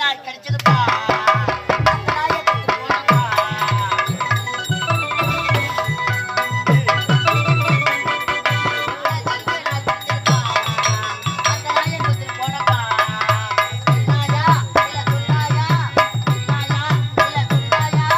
நாய் கிடைச்சதுப்பா. அந்த நாயை கூட்டிட்டு போனப்பா. அந்த நாயை கூட்டிட்டு போனப்பா. நாயா இல்ல துன்னாயா, நாயா இல்ல துன்னாயா,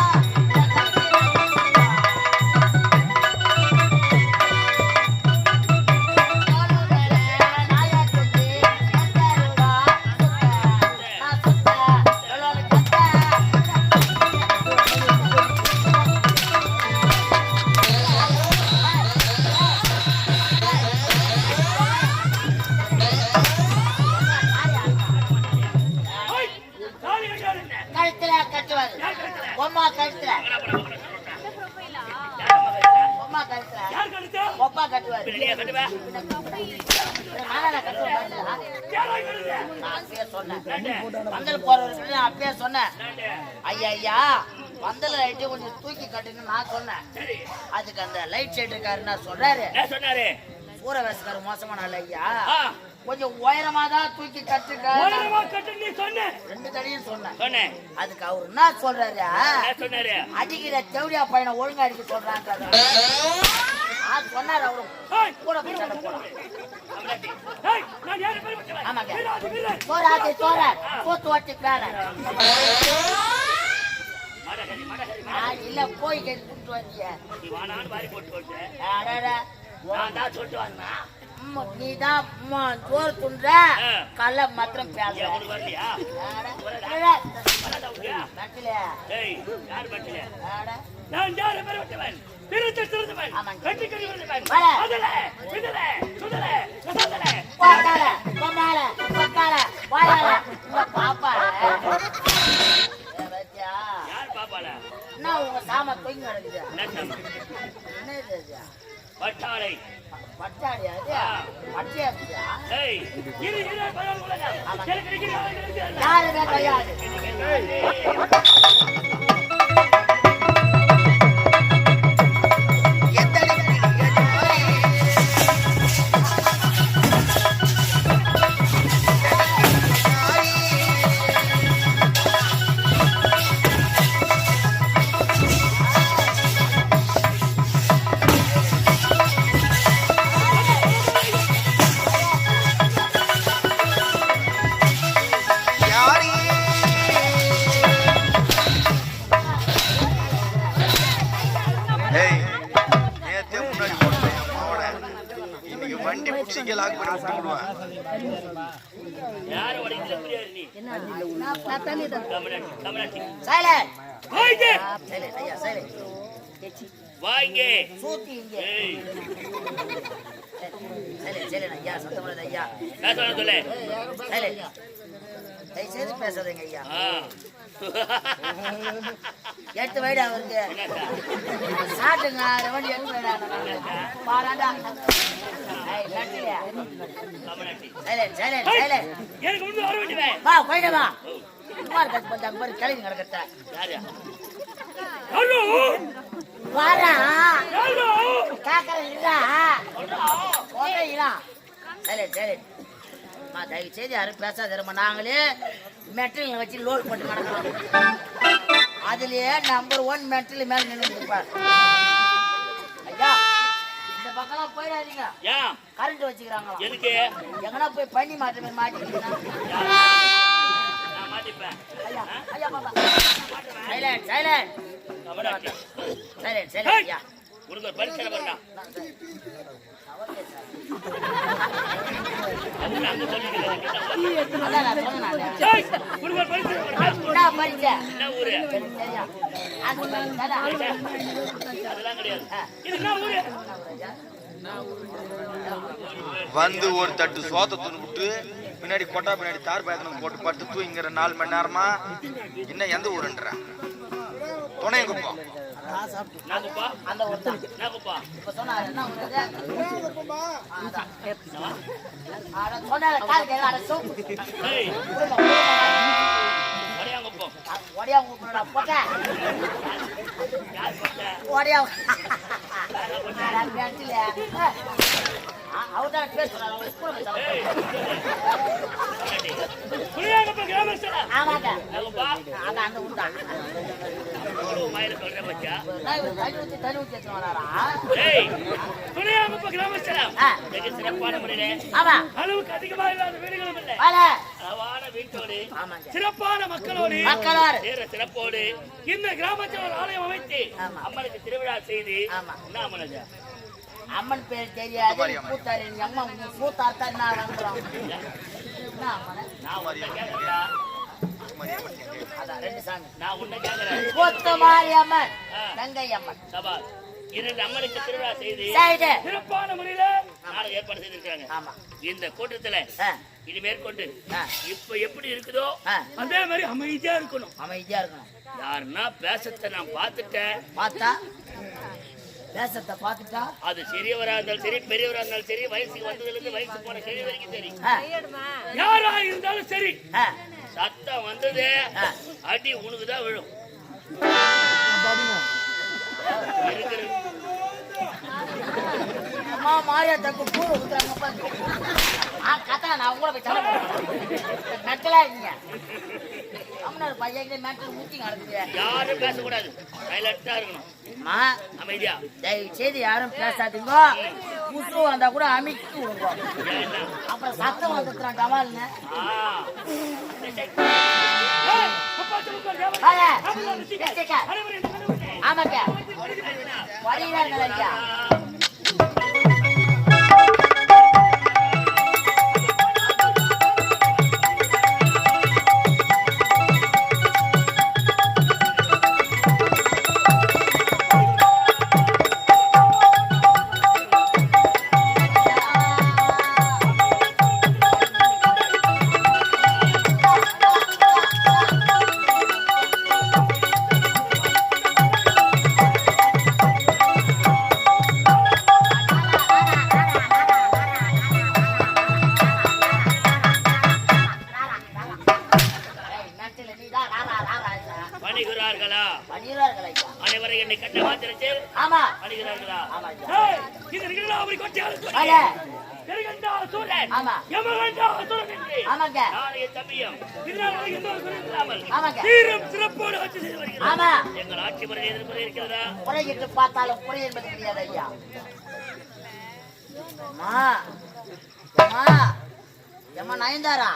கழுத்துல கட்டுவாரு. பொம்மா கழுத்துல பொம்மா கழுத்துல பொப்பா கட்டுவாரு. அப்பயே சொன்னேன் பந்தல் போறவருக்கு அப்பயே சொன்னேன். ஐயா ஐயா பந்தல் லைட்டு கொஞ்சம் தூக்கி கட்டுன்னு நான் சொன்னேன். அதுக்கு அந்த லைட் ஷெட் இருக்காருன்னா சொல்றாரு சூரவேசக்காரு மோசமான ஆள் ஐயா, கொஞ்சம் உயரமா தான் தூக்கி கட்டுக்க. 2 தடையும் சொன்னேன். அதுக்கு அவரு என்ன சொல்றாரு, அடிக்கிற தேவடியா பையனை ஒழுங்கா அடிக்க சொல்றாங்க சொன்னாரு. அவரும் கூட ஆமாங்க சோறாத்தி சோற போத்து ஓட்டி பேர இல்ல போய் கூட்டு வந்திய நீதான் சோறு துண்ட கல்ல மாத்திரம் பேச உங்க சாம தொங்கி நடக்குது. பட்டாடை பட்டாடியா பட்டியா யாருமே கிடையாது. பேசாதீங்க ஐயா. 8 வயது அவருக்கு சாட்டுங்க வண்டி பாராண்டா கிளம்பி நடக்கத்த தயவு செய்து யாரும் பேசாத. நாங்களே மெட்டீரியல் வச்சு லோட் பண்ணி நடக்கிறோம். அதுலயே நம்பர் 1 மெட்டீரியல் மேல நின்றுப்பார். ஐயா இந்த பக்கம் போயிடாதீங்க. கரண்ட் வச்சுக்கிறாங்களா? எங்கன்னா போய் பண்ணி மாற்ற மாட்டிக்கிறீங்க. வந்து ஒரு தட்டு சோத்த துணுட்டு பின்னாடி கொட்டா பின்னாடி தார் பேக்கணும் போட்டு பட்டு தூங்கிற 4 மணி நேரமா. இன்னும் எந்த ஊருன்ற துணை குப்பம் ஒடியா அவர்தான் பேர் சொன்னாரு. அவங்க ஸ்கூல்ல போய் சாப்பிடுறாங்க. புளியாங்கப்ப கிராமஸ்தரா ஆமாங்க. ஆமாப்பா அதான் அந்த ஊர் தான். மயில சொல்ற பச்சா நான் இவர் தண்ணி ஊத்தி எடுத்துன்னு வராரா? ஏய் புளியாங்கப்ப கிராமஸ்தரா ஆ. வெகு சிறப்பான முறையிலே ஆமா. அளவுக்கு அதிகமா இல்லாத வீடுகளும் இல்லை வாழ. அளவான வீட்டோடு ஆமாங்க. சிறப்பான மக்களோடு மக்களார். சேர சிறப்போடு இந்த கிராமத்தில் ஒரு ஆலயம் அமைத்து ஆமா. அம்மனுக்கு திருவிழா செய்து ஆமா. என்ன அம்மனுக்கு அம்மன் பேர் தெரியாது. பூத்தாரி அம்மா பூத்தாத்தா நான் வந்துடும். என்ன அம்மன்? நான் உன்னை கேட்கறா அதான் ரெண்டு சாமி. நான் உன்னை கேட்கறேன் கொத்தமாரி அம்மன், கங்கை அம்மன். சபா இரண்டு அம்மனுக்கு திருவிழா செய்து சரிடு. சிறப்பான முறையில நாளை ஏற்பாடு செய்திருக்காங்க ஆமா. இந்த கூட்டத்துல ஆ, இது மேற்கொண்டு ஆ, இப்ப எப்படி இருக்குதோ ஆ. அதே மாதிரி அமைதியா இருக்கணும் அமைதியா இருக்கணும். யாருன்னா பேசத்தை நான் பார்த்துட்டேன் பார்த்தா தேசத்தை பார்த்துட்டா அது சிறியவரா இருந்தாலும் சரி பெரியவரா இருந்தாலும் சரி வயசுக்கு வந்ததுல இருந்து வயசு போன கேள்வி வரைக்கும் சரி ஆ, யாரா இருந்தாலும் சரி ஆ, சத்தம் வந்தது ஆ. அடி உனக்குதான் விழும் இருக்கிற அம்மா மாரியாத்தாக்கு பூ ஊத்துறாங்க பாரு. கத்தா நான் உங்களை போய் தலை நட்டலா இருக்கீங்க. அம்மனார் பையன் மேட்டர் ஊத்தி நடக்குது. யாரும் பேசக்கூடாது சைலண்டா இருக்கணும் அம்மா அமைதியா தயவு செய்து யாரும் பேசாதீங்க. முசு வந்தா கூட அமைக்கு விடுவோம். ஏன்னா? அப்புறம் சத்தம் வந்துடுறான் டவால்னு. ஆ. ஏய், முப்பாத்து முப்பது தேவதை. வாங்க. அவ்வளவு ருசிக்க. ருசிக்க. அனைவரும் இந்த கதவுக்கு. ஆமாங்க. வழியிறாங்க ஐயா. பணிகிறார்களா வழியிறார்கள் ஐயா. அனைவரும் என்னை கண்ட மாத்திரத்தில் ஆமா. பணிகிறார்களா ஆமா ஐயா. ஏய், இது நிகழ்நாளை கொட்டியாலும் சொல்லி. வாங்க. பெருகண்டா சூரன். ஆமா. யமகண்டா அசுரன் என்று ஆமாங்க. நாளைய தம்பியம் இதனால் எந்த ஒரு குறையும் இல்லாமல் ஆமாங்க. சீரும் சிறப்போடு ஆட்சி செய்து வருகிறது ஆமா. எங்கள் ஆட்சி முறை எதிர்ப்பு இருக்கிறதா குறையிட்டு பார்த்தாலும் குறை என்பது கிடையாது ஐயா. அம்மா அம்மா அம்மா நயன்தாரா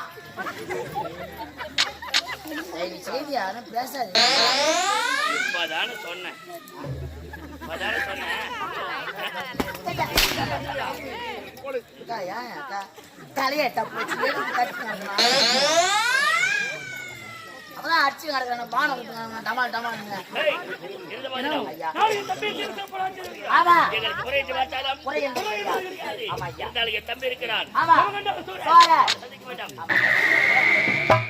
தயவு செய்து யாரும் பேசாதீங்க. இப்பதானே சொன்னேன் அக்கா, ஏன் அக்கா? தலையை தப்பு வச்சு தட்டுனாங்கம்மா. அப்பதான் அடிச்சு கிடக்குறாங்க, பானை கொடுத்துருக்காங்க, டமால் டமால்ங்க. ஏய், இருந்த மாதிரி ஐயா. நாளைய தம்பி சீரும் சிறப்போடு ஆட்சி செய்து வருகிறது. ஆமா. எங்களுக்கு குறையிட்டு பார்த்தாலும் குறை என்பது குறை கிடையாது. கிடையாது. ஆமா ஐயா. இருந்தாலும் என் தம்பி இருக்கிறான் ஆமா. யமகண்டா அசுரன். சோழ. சந்திக்க வேண்டாம் ஆமா.